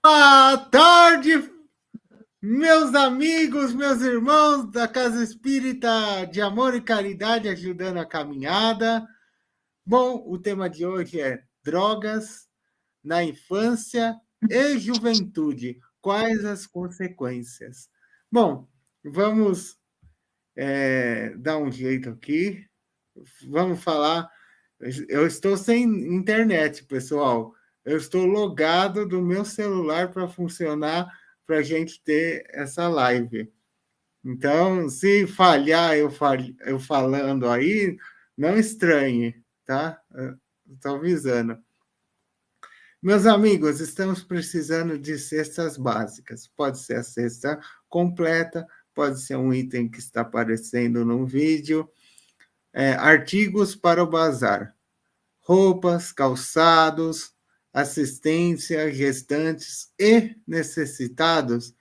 Boa tarde, meus amigos, meus irmãos da Casa Espírita de Amor e Caridade ajudando a caminhada. Bom, o tema de hoje é drogas na infância e juventude. Quais as consequências? Bom, vamos dar um jeito aqui. Vamos falar. Eu estou sem internet, pessoal. Eu estou logado do meu celular para funcionar, para a gente ter essa live. Então, se falhar eu falando aí, não estranhe, tá? Estou avisando. Meus amigos, estamos precisando de cestas básicas. Pode ser a cesta completa, pode ser um item que está aparecendo no vídeo. Artigos para o bazar. Roupas, calçados, assistência, gestantes e necessitados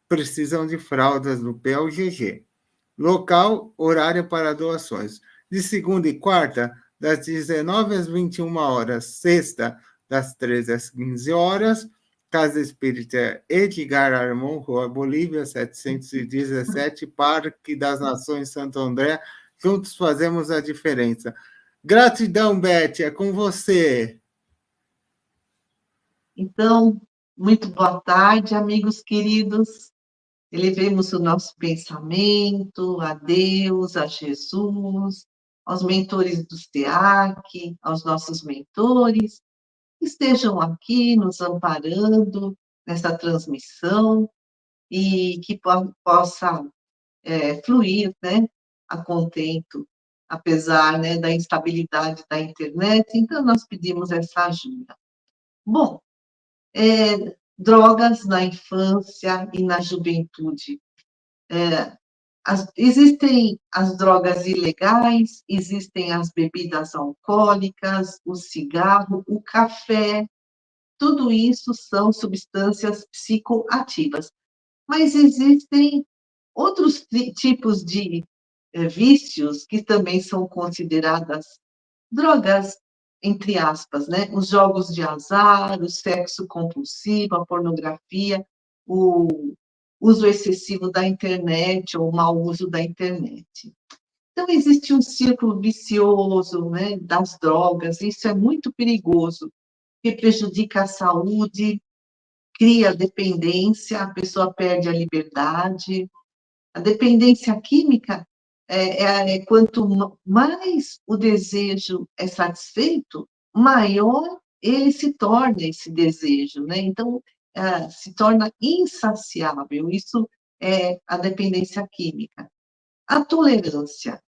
precisam de fraldas no PLGG. Local, horário para doações. De segunda e quarta, das 19 às 21 horas. Sexta, das 13 às 15 horas. Casa Espírita Edgar Armon, Rua Bolívia, 717, Parque das Nações, Santo André. Juntos fazemos a diferença. Gratidão, Beth, é com você. Então, muito boa tarde, amigos queridos. Elevemos o nosso pensamento a Deus, a Jesus, aos mentores do SEAC, aos nossos mentores, que estejam aqui nos amparando nessa transmissão e que possa fluir, né, a contento, apesar, né, da instabilidade da internet. Então, nós pedimos essa ajuda. Bom, drogas na infância e na juventude. Existem as drogas ilegais, existem as bebidas alcoólicas, o cigarro, o café, tudo isso são substâncias psicoativas. Mas existem outros tipos de vícios que também são consideradas drogas, entre aspas, né? Os jogos de azar, o sexo compulsivo, a pornografia, o uso excessivo da internet ou o mau uso da internet. Então, existe um círculo vicioso, né, das drogas, isso é muito perigoso, que prejudica a saúde, cria dependência, a pessoa perde a liberdade. A dependência química quanto mais o desejo é satisfeito, maior ele se torna esse desejo, né? Então, se torna insaciável. Isso é a dependência química. A tolerância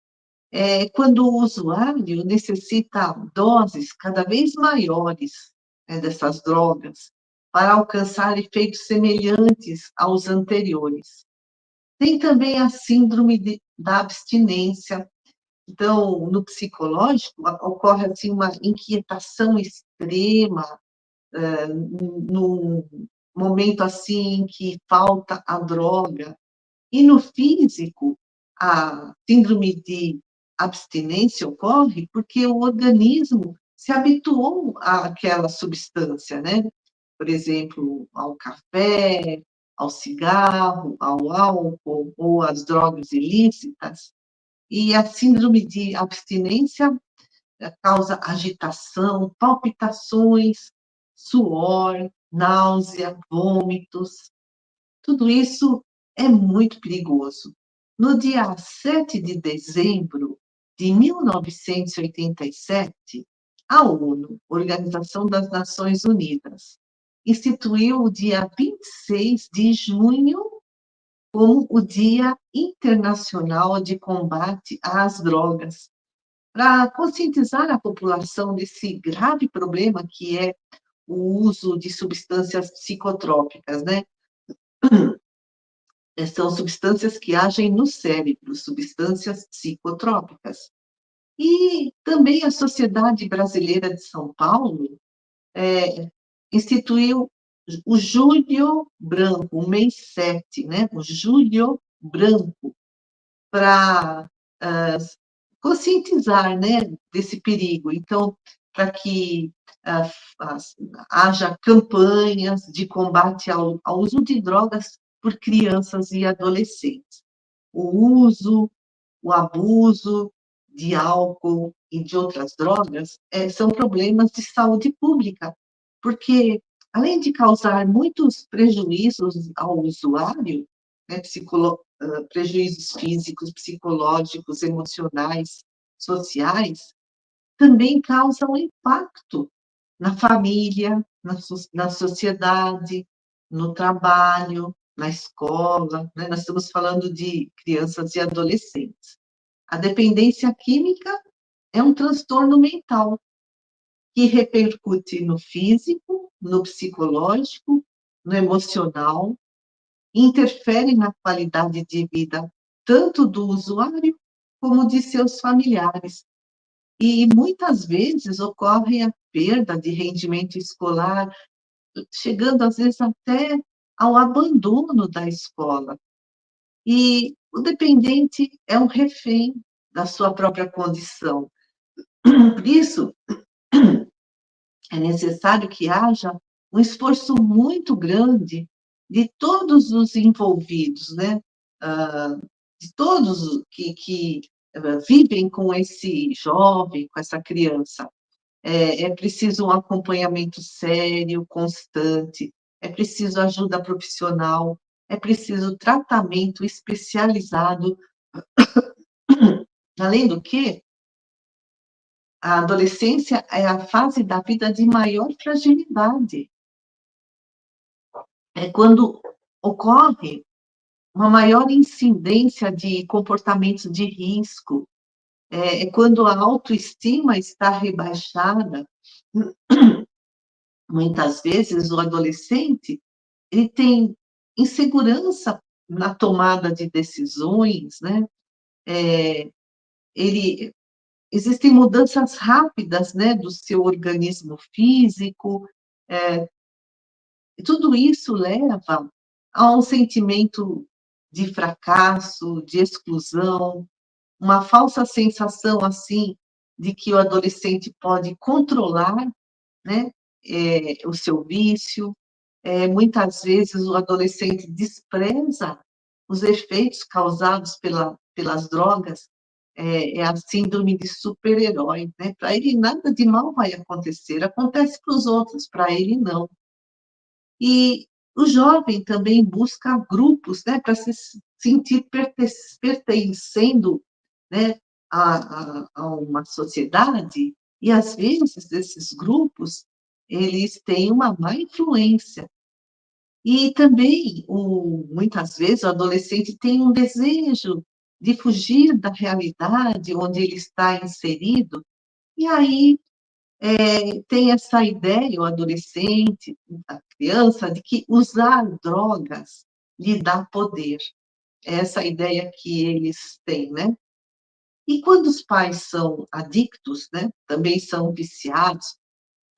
é quando o usuário necessita doses cada vez maiores, né, dessas drogas para alcançar efeitos semelhantes aos anteriores. Tem também a síndrome da abstinência. Então, no psicológico, ocorre assim uma inquietação extrema, num momento assim que falta a droga. E no físico, a síndrome de abstinência ocorre porque o organismo se habituou àquela substância, né? Por exemplo, ao café, ao cigarro, ao álcool ou às drogas ilícitas. E a síndrome de abstinência causa agitação, palpitações, suor, náusea, vômitos. Tudo isso é muito perigoso. No dia 7 de dezembro de 1987, a ONU, Organização das Nações Unidas, instituiu o dia 26 de junho como o Dia Internacional de Combate às Drogas, para conscientizar a população desse grave problema que é o uso de substâncias psicotrópicas, né? São substâncias que agem no cérebro, substâncias psicotrópicas. E também a Sociedade Brasileira de São Paulo instituiu o Julho Branco, o mês 7, né? O Julho Branco, para conscientizar, né, desse perigo. Então, para que haja campanhas de combate ao uso de drogas por crianças e adolescentes. O uso, o abuso de álcool e de outras drogas são problemas de saúde pública, porque, além de causar muitos prejuízos ao usuário, né, prejuízos físicos, psicológicos, emocionais, sociais, também causam impacto na família, na sociedade, no trabalho, na escola, né? Nós estamos falando de crianças e adolescentes. A dependência química é um transtorno mental que repercute no físico, no psicológico, no emocional, interfere na qualidade de vida tanto do usuário como de seus familiares. E muitas vezes ocorre a perda de rendimento escolar, chegando às vezes até ao abandono da escola. E o dependente é um refém da sua própria condição. Por isso, é necessário que haja um esforço muito grande de todos os envolvidos, né? De todos que vivem com esse jovem, com essa criança. É preciso um acompanhamento sério, constante, é preciso ajuda profissional, é preciso tratamento especializado. Além do que, a adolescência é a fase da vida de maior fragilidade. É quando ocorre uma maior incidência de comportamentos de risco, é quando a autoestima está rebaixada. Muitas vezes o adolescente ele tem insegurança na tomada de decisões, né? Ele existem mudanças rápidas, né, do seu organismo físico. E tudo isso leva a um sentimento de fracasso, de exclusão, uma falsa sensação assim de que o adolescente pode controlar, né, o seu vício. Muitas vezes o adolescente despreza os efeitos causados pelas drogas, a síndrome de super-herói, né? Para ele nada de mal vai acontecer, acontece para os outros, para ele não. E o jovem também busca grupos, né, para se sentir pertencendo, né, a uma sociedade, e às vezes esses grupos, eles têm uma má influência. E também, muitas vezes, o adolescente tem um desejo de fugir da realidade onde ele está inserido, e aí tem essa ideia, o adolescente, a criança, de que usar drogas lhe dá poder. É essa ideia que eles têm, né? E quando os pais são adictos, né, também são viciados,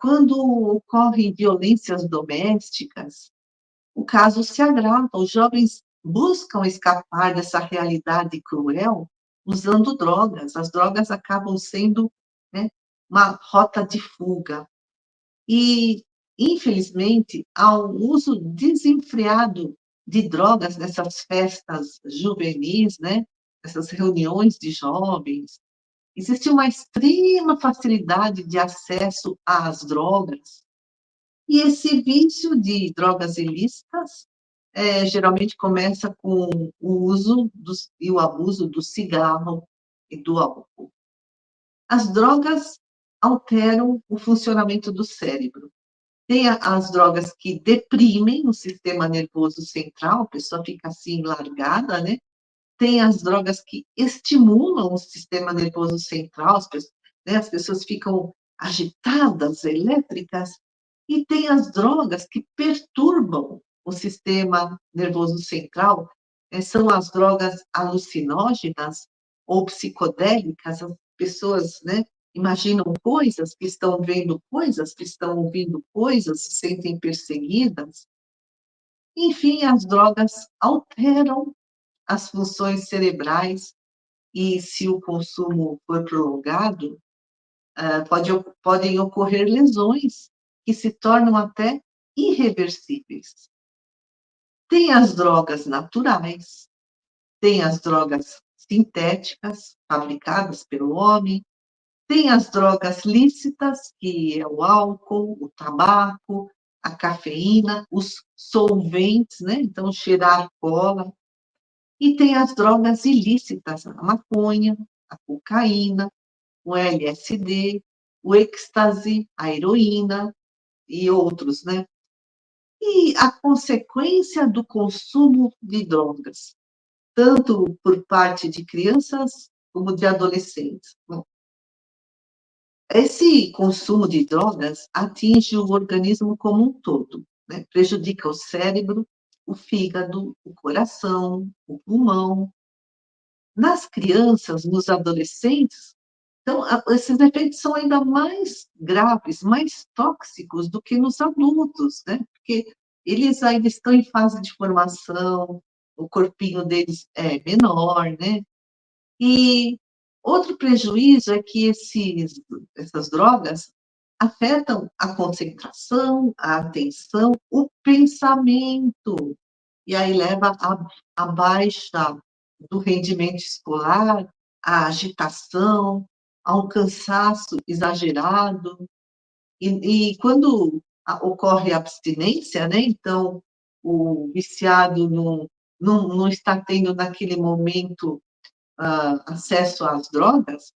quando ocorrem violências domésticas, o caso se agrava. Os jovens buscam escapar dessa realidade cruel usando drogas. As drogas acabam sendo, né, uma rota de fuga. E, infelizmente, há um uso desenfreado de drogas nessas festas juvenis, né, essas reuniões de jovens. Existe uma extrema facilidade de acesso às drogas, e esse vício de drogas ilícitas geralmente começa com o uso e o abuso do cigarro e do álcool. As drogas alteram o funcionamento do cérebro. Tem as drogas que deprimem o sistema nervoso central, a pessoa fica assim largada, né? Tem as drogas que estimulam o sistema nervoso central, as pessoas ficam agitadas, elétricas, e tem as drogas que perturbam o sistema nervoso central, são as drogas alucinógenas ou psicodélicas. As pessoas, né, imaginam coisas, que estão vendo coisas, que estão ouvindo coisas, se sentem perseguidas. Enfim, as drogas alteram as funções cerebrais e, se o consumo for prolongado, podem ocorrer lesões que se tornam até irreversíveis. Tem as drogas naturais, tem as drogas sintéticas, fabricadas pelo homem, tem as drogas lícitas, que é o álcool, o tabaco, a cafeína, os solventes, né? Então, cheirar cola. E tem as drogas ilícitas, a maconha, a cocaína, o LSD, o êxtase, a heroína e outros, né? E a consequência do consumo de drogas, tanto por parte de crianças como de adolescentes. Bom, esse consumo de drogas atinge o organismo como um todo, né? Prejudica o cérebro, o fígado, o coração, o pulmão. Nas crianças, nos adolescentes, então, esses efeitos são ainda mais graves, mais tóxicos do que nos adultos, né? Porque eles ainda estão em fase de formação, o corpinho deles é menor, né? E outro prejuízo é que essas drogas afetam a concentração, a atenção, o pensamento, e aí leva à baixa do rendimento escolar, à agitação, a um cansaço exagerado. E quando ocorre a abstinência, né, então o viciado não está tendo naquele momento acesso às drogas,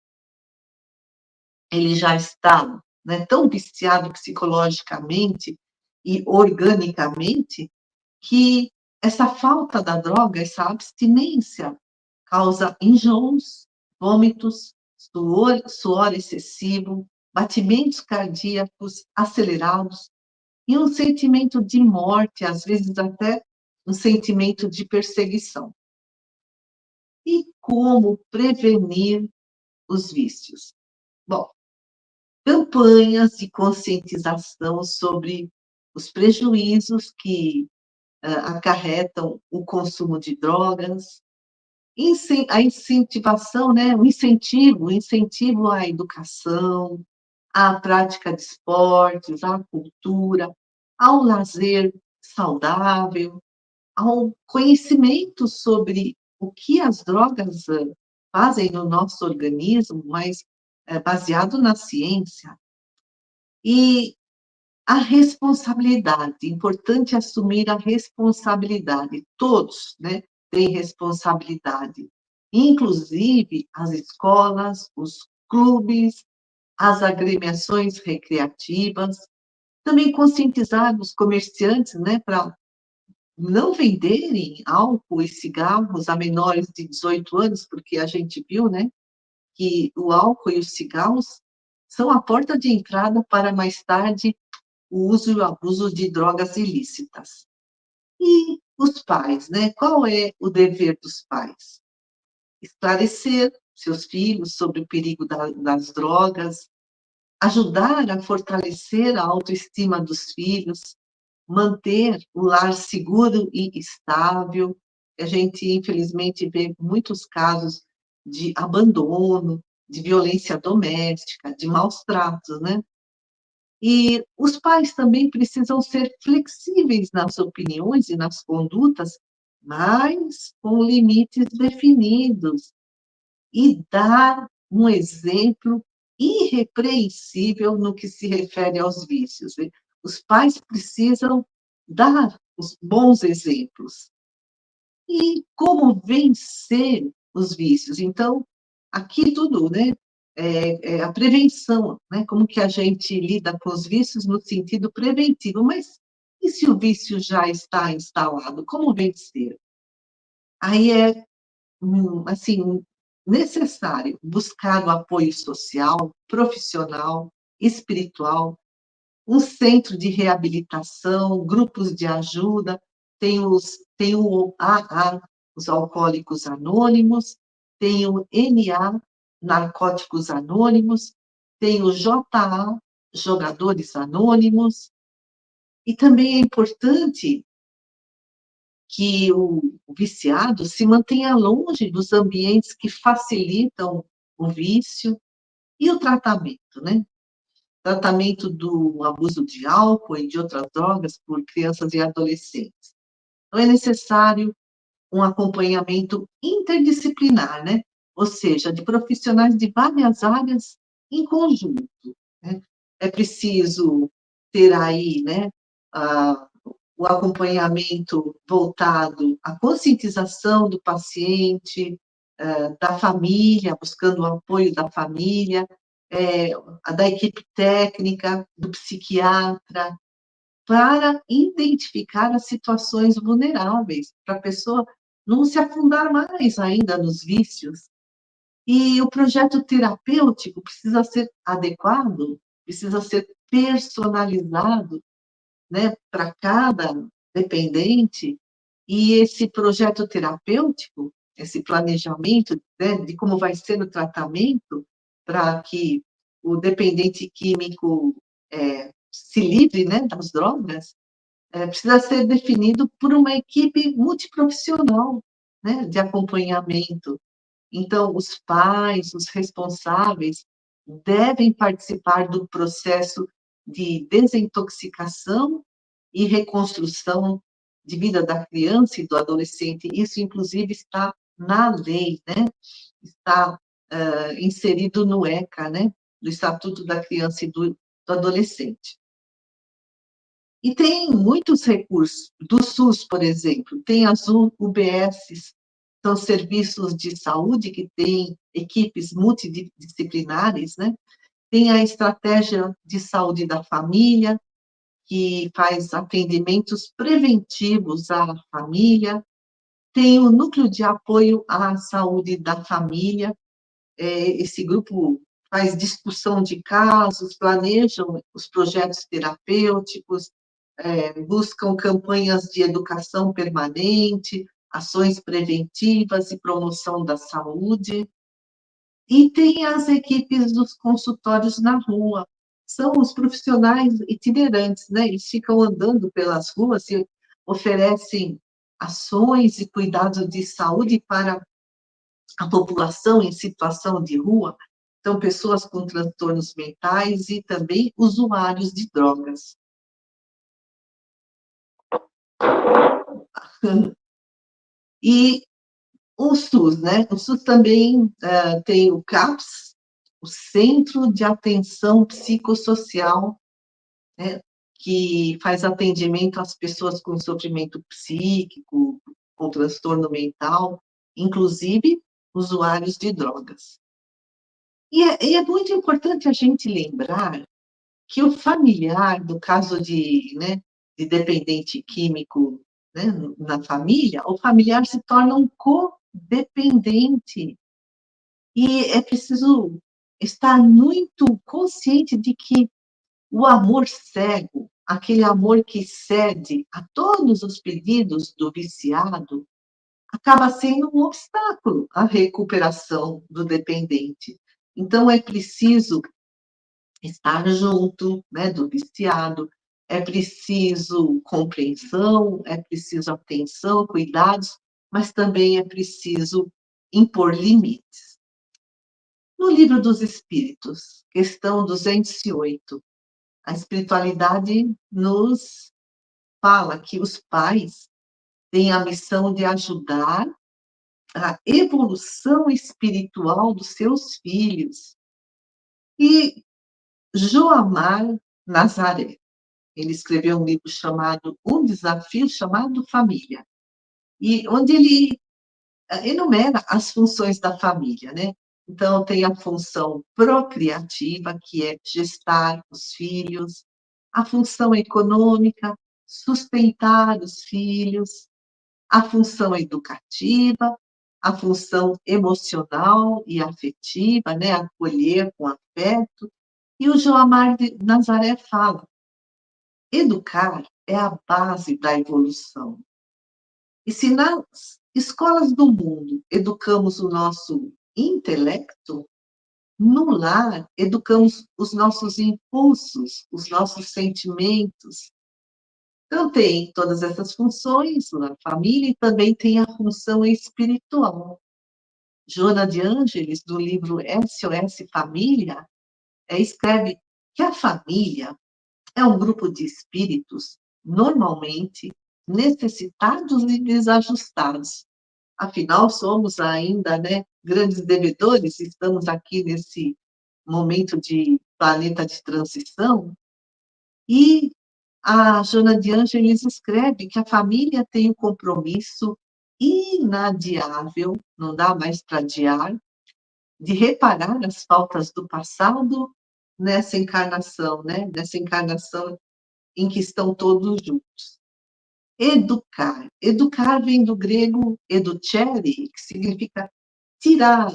ele já está, né, tão viciado psicologicamente e organicamente que essa falta da droga, essa abstinência, causa enjoos, vômitos, suor excessivo, batimentos cardíacos acelerados e um sentimento de morte, às vezes até um sentimento de perseguição. E como prevenir os vícios? Bom, campanhas de conscientização sobre os prejuízos que acarretam o consumo de drogas, a incentivação, né, o incentivo à educação, à prática de esportes, à cultura, ao lazer saudável, ao conhecimento sobre o que as drogas fazem no nosso organismo, mas baseado na ciência. E a responsabilidade, importante assumir a responsabilidade, todos, né, têm responsabilidade, inclusive as escolas, os clubes, as agremiações recreativas, também conscientizar os comerciantes, né, para não venderem álcool e cigarros a menores de 18 anos, porque a gente viu, né, que o álcool e os cigarros são a porta de entrada para mais tarde o uso e o abuso de drogas ilícitas. E os pais, né? Qual é o dever dos pais? Esclarecer seus filhos sobre o perigo das drogas, ajudar a fortalecer a autoestima dos filhos, manter o lar seguro e estável. A gente, infelizmente, vê muitos casos de abandono, de violência doméstica, de maus tratos, né? E os pais também precisam ser flexíveis nas opiniões e nas condutas, mas com limites definidos, e dar um exemplo irrepreensível no que se refere aos vícios. Os pais precisam dar os bons exemplos. E como vencer os vícios? Então, aqui tudo, né? A prevenção, né? Como que a gente lida com os vícios no sentido preventivo, mas e se o vício já está instalado, como vencer? Aí é, assim, necessário buscar o apoio social, profissional, espiritual, um centro de reabilitação, grupos de ajuda, tem o AA, os Alcoólicos Anônimos, tem o NA, Narcóticos Anônimos, tem o JA, Jogadores Anônimos, e também é importante que o viciado se mantenha longe dos ambientes que facilitam o vício e o tratamento. tratamento, né? Tratamento do abuso de álcool e de outras drogas por crianças e adolescentes. Então, é necessário um acompanhamento interdisciplinar, né? Ou seja, de profissionais de várias áreas em conjunto, né? É preciso ter aí, né, o acompanhamento voltado à conscientização do paciente, da família, buscando o apoio da família, da equipe técnica, do psiquiatra, para identificar as situações vulneráveis, para a pessoa não se afundar mais ainda nos vícios. E o projeto terapêutico precisa ser adequado, precisa ser personalizado, né, para cada dependente, e esse projeto terapêutico, esse planejamento, né, de como vai ser o tratamento, para que o dependente químico se livre, né, das drogas, precisa ser definido por uma equipe multiprofissional, né, de acompanhamento. Então, os pais, os responsáveis, devem participar do processo de desintoxicação e reconstrução de vida da criança e do adolescente. Isso, inclusive, está na lei, né? Está inserido no ECA, né? Do Estatuto da Criança e do Adolescente. E tem muitos recursos, do SUS, por exemplo, tem as UBSs, são serviços de saúde que têm equipes multidisciplinares, né? Tem a estratégia de saúde da família, que faz atendimentos preventivos à família, tem o núcleo de apoio à saúde da família, esse grupo faz discussão de casos, planejam os projetos terapêuticos, buscam campanhas de educação permanente, ações preventivas e promoção da saúde. E tem as equipes dos consultórios na rua, são os profissionais itinerantes, né? Eles ficam andando pelas ruas e oferecem ações e cuidados de saúde para a população em situação de rua, são pessoas com transtornos mentais e também usuários de drogas. E o SUS, né? O SUS também tem o CAPS, o Centro de Atenção Psicossocial, né? Que faz atendimento às pessoas com sofrimento psíquico, com transtorno mental, inclusive usuários de drogas. E é muito importante a gente lembrar que o familiar, no caso né, de dependente químico, né, na família, o familiar se torna um codependente. E é preciso estar muito consciente de que o amor cego, aquele amor que cede a todos os pedidos do viciado, acaba sendo um obstáculo à recuperação do dependente. Então, é preciso estar junto, né, do viciado, é preciso compreensão, é preciso atenção, cuidados, mas também é preciso impor limites. No Livro dos Espíritos, questão 208, a espiritualidade nos fala que os pais têm a missão de ajudar a evolução espiritual dos seus filhos. E Joamar Nazaré, ele escreveu um livro chamado Um Desafio Chamado Família, e onde ele enumera as funções da família, né? Então, tem a função procriativa, que é gestar os filhos, a função econômica, sustentar os filhos, a função educativa, a função emocional e afetiva, né? Acolher com afeto. E o Joamar de Nazaré fala: educar é a base da evolução. E se nas escolas do mundo educamos o nosso intelecto, no lar educamos os nossos impulsos, os nossos sentimentos. Então, tem todas essas funções na família e também tem a função espiritual. Joana de Ângeles, do livro SOS Família, escreve que a família é um grupo de espíritos normalmente necessitados e desajustados. Afinal, somos ainda, né, grandes devedores, estamos aqui nesse momento de planeta de transição, e a Joana de Ângeles escreve que a família tem um compromisso inadiável, não dá mais para adiar, de reparar as faltas do passado nessa encarnação, né? Nessa encarnação em que estão todos juntos. Educar. Educar vem do grego educere, que significa tirar,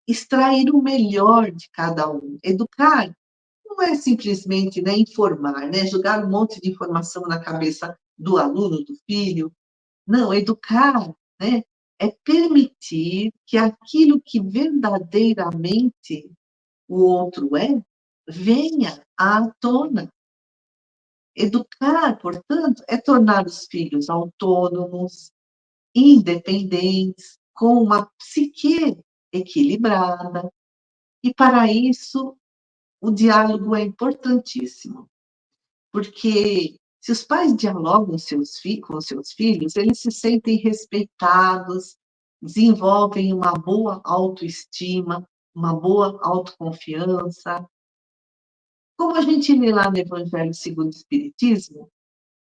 extrair o melhor de cada um. Educar não é simplesmente, né, informar, né, jogar um monte de informação na cabeça do aluno, do filho. Não, educar, né, é permitir que aquilo que verdadeiramente o outro é, venha à tona. Educar, portanto, é tornar os filhos autônomos, independentes, com uma psique equilibrada. E para isso, o diálogo é importantíssimo, porque se os pais dialogam com seus filhos, eles se sentem respeitados, desenvolvem uma boa autoestima, uma boa autoconfiança. Como a gente lê lá no Evangelho segundo o Espiritismo,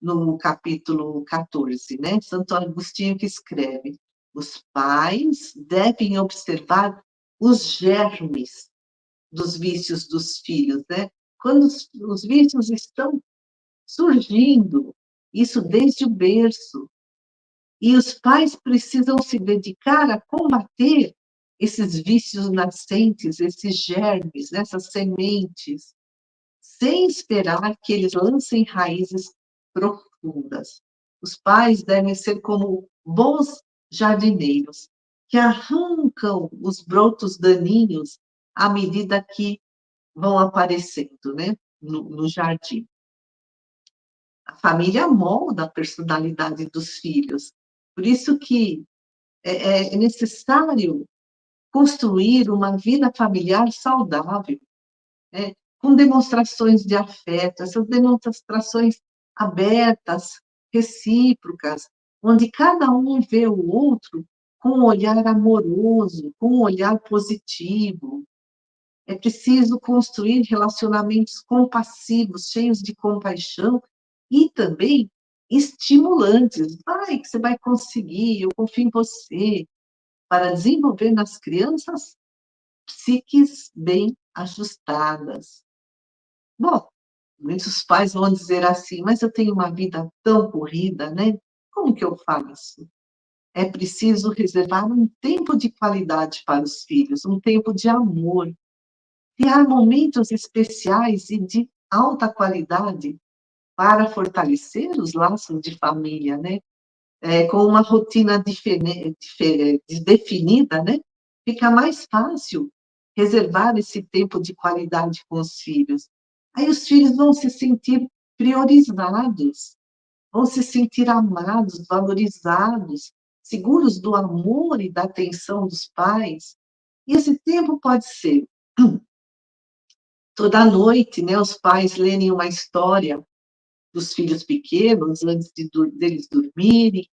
no capítulo 14, né? Santo Agostinho que escreve: os pais devem observar os germes dos vícios dos filhos, né? Quando os vícios estão surgindo, isso desde o berço. E os pais precisam se dedicar a combater esses vícios nascentes, esses germes, essas sementes, sem esperar que eles lancem raízes profundas. Os pais devem ser como bons jardineiros, que arrancam os brotos daninhos à medida que vão aparecendo, né, no jardim. A família molda a personalidade dos filhos. Por isso que é necessário construir uma vida familiar saudável, né? Com demonstrações de afeto, essas demonstrações abertas, recíprocas, onde cada um vê o outro com um olhar amoroso, com um olhar positivo. É preciso construir relacionamentos compassivos, cheios de compaixão e também estimulantes. Vai, que você vai conseguir, eu confio em você, para desenvolver nas crianças psiques bem ajustadas. Bom, muitos pais vão dizer assim, mas eu tenho uma vida tão corrida, né? Como que eu faço? É preciso reservar um tempo de qualidade para os filhos, um tempo de amor, criar momentos especiais e de alta qualidade para fortalecer os laços de família, né? Com uma rotina definida, né? Fica mais fácil reservar esse tempo de qualidade com os filhos. Aí os filhos vão se sentir priorizados, vão se sentir amados, valorizados, seguros do amor e da atenção dos pais. E esse tempo pode ser toda noite, né, os pais lerem uma história dos filhos pequenos antes deles dormirem,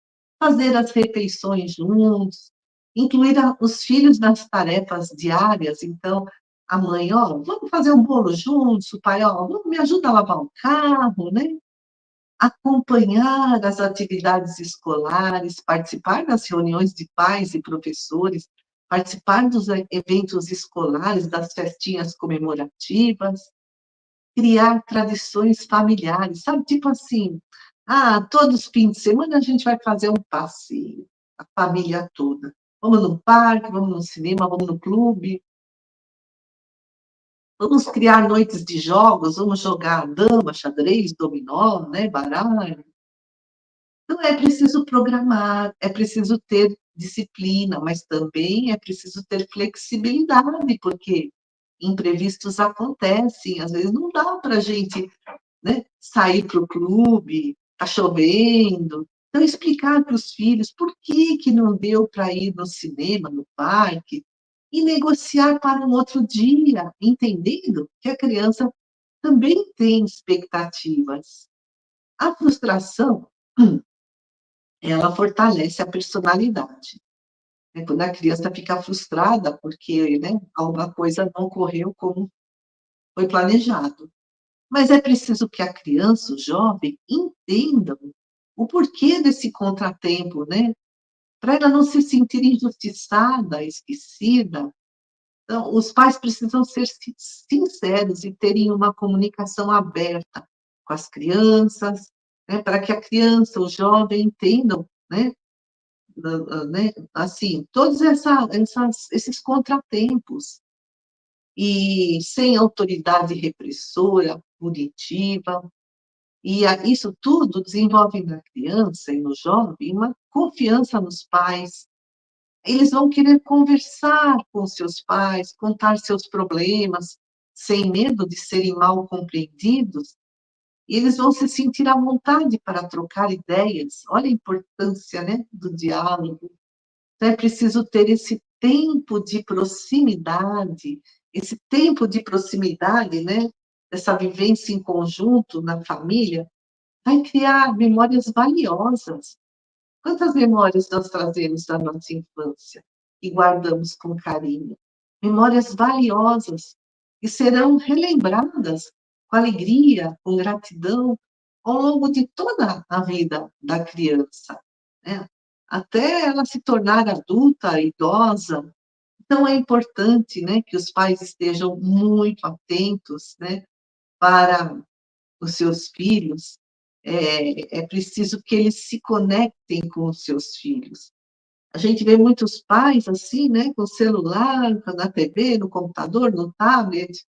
fazer as refeições juntos, incluir os filhos nas tarefas diárias. Então, a mãe, ó, vamos fazer um bolo juntos, o pai, ó, vamos, me ajuda a lavar o carro, né? Acompanhar as atividades escolares, participar das reuniões de pais e professores, participar dos eventos escolares, das festinhas comemorativas, criar tradições familiares, sabe? Tipo assim, todos os fins de semana a gente vai fazer um passeio, a família toda. Vamos no parque, vamos no cinema, vamos no clube. Vamos criar noites de jogos, vamos jogar dama, xadrez, dominó, né, baralho. Então, é preciso programar, é preciso ter disciplina, mas também é preciso ter flexibilidade, porque imprevistos acontecem, às vezes não dá para a gente, né, sair para o clube, está chovendo. Então, explicar para os filhos por que não deu para ir no cinema, no parque, e negociar para um outro dia, entendendo que a criança também tem expectativas. A frustração, ela fortalece a personalidade. Né? Quando a criança fica frustrada porque, né, alguma coisa não correu como foi planejado. Mas é preciso que a criança, o jovem, entendam o porquê desse contratempo, né? Para ela não se sentir injustiçada, esquecida. Então, os pais precisam ser sinceros e terem uma comunicação aberta com as crianças, né, para que a criança, o jovem entendam, né, assim, todos esses contratempos, e sem autoridade repressora, punitiva, e isso tudo desenvolve na criança e no jovem uma confiança nos pais. Eles vão querer conversar com seus pais, contar seus problemas, sem medo de serem mal compreendidos, e eles vão se sentir à vontade para trocar ideias. Olha a importância, né, do diálogo. Então, é preciso ter esse tempo de proximidade, né, essa vivência em conjunto na família, vai criar memórias valiosas. Quantas memórias nós trazemos da nossa infância e guardamos com carinho? Memórias valiosas que serão relembradas com alegria, com gratidão, ao longo de toda a vida da criança, né? Até ela se tornar adulta, idosa. Então, é importante, né, que os pais estejam muito atentos, né, para os seus filhos. É preciso que eles se conectem com os seus filhos. A gente vê muitos pais assim, né, com o celular, na TV, no computador, no tablet.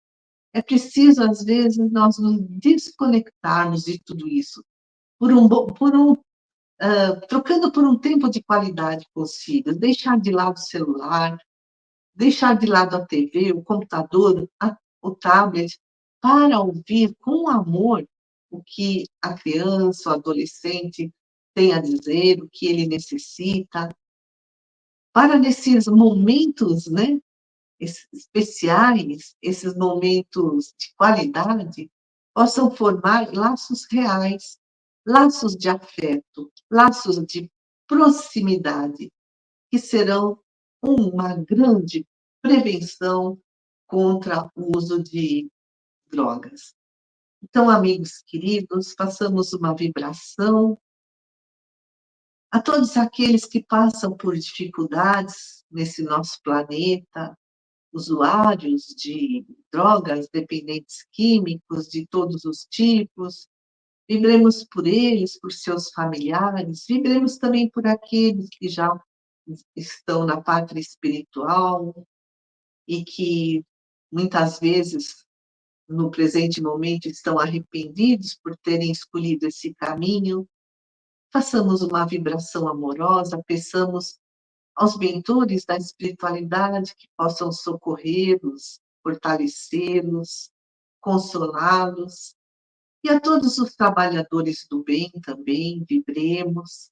É preciso, às vezes, nós nos desconectarmos de tudo isso, trocando por um tempo de qualidade com os filhos, deixar de lado o celular, deixar de lado a TV, o computador, o tablet, para ouvir com amor o que a criança, o adolescente tem a dizer, o que ele necessita, para nesses momentos, né, especiais, esses momentos de qualidade, possam formar laços reais, laços de afeto, laços de proximidade, que serão uma grande prevenção contra o uso de drogas. Então, amigos queridos, façamos uma vibração a todos aqueles que passam por dificuldades nesse nosso planeta, usuários de drogas, dependentes químicos de todos os tipos. Vibremos por eles, por seus familiares, vibremos também por aqueles que já estão na pátria espiritual e que muitas vezes, no presente momento, estão arrependidos por terem escolhido esse caminho. Façamos uma vibração amorosa, peçamos aos mentores da espiritualidade que possam socorrê-los, fortalecê-los, consolá-los. E a todos os trabalhadores do bem também, vibremos,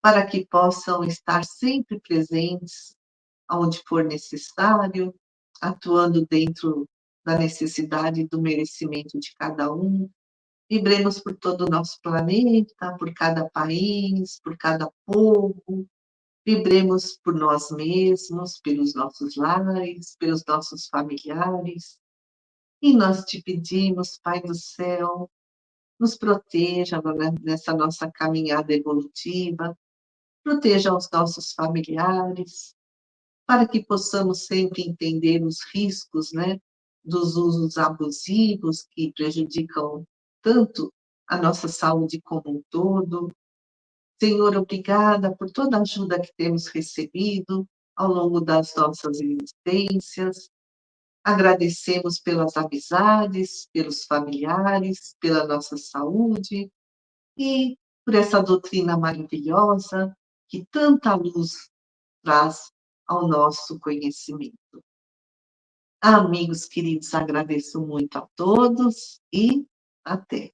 para que possam estar sempre presentes aonde for necessário, atuando dentro da necessidade e do merecimento de cada um. Vibremos por todo o nosso planeta, por cada país, por cada povo. Vibremos por nós mesmos, pelos nossos lares, pelos nossos familiares. E nós te pedimos, Pai do céu, nos proteja nessa nossa caminhada evolutiva, proteja os nossos familiares, para que possamos sempre entender os riscos, né, dos usos abusivos que prejudicam tanto a nossa saúde como um todo. Senhor, obrigada por toda a ajuda que temos recebido ao longo das nossas existências. Agradecemos pelas amizades, pelos familiares, pela nossa saúde e por essa doutrina maravilhosa que tanta luz traz ao nosso conhecimento. Amigos queridos, agradeço muito a todos e até.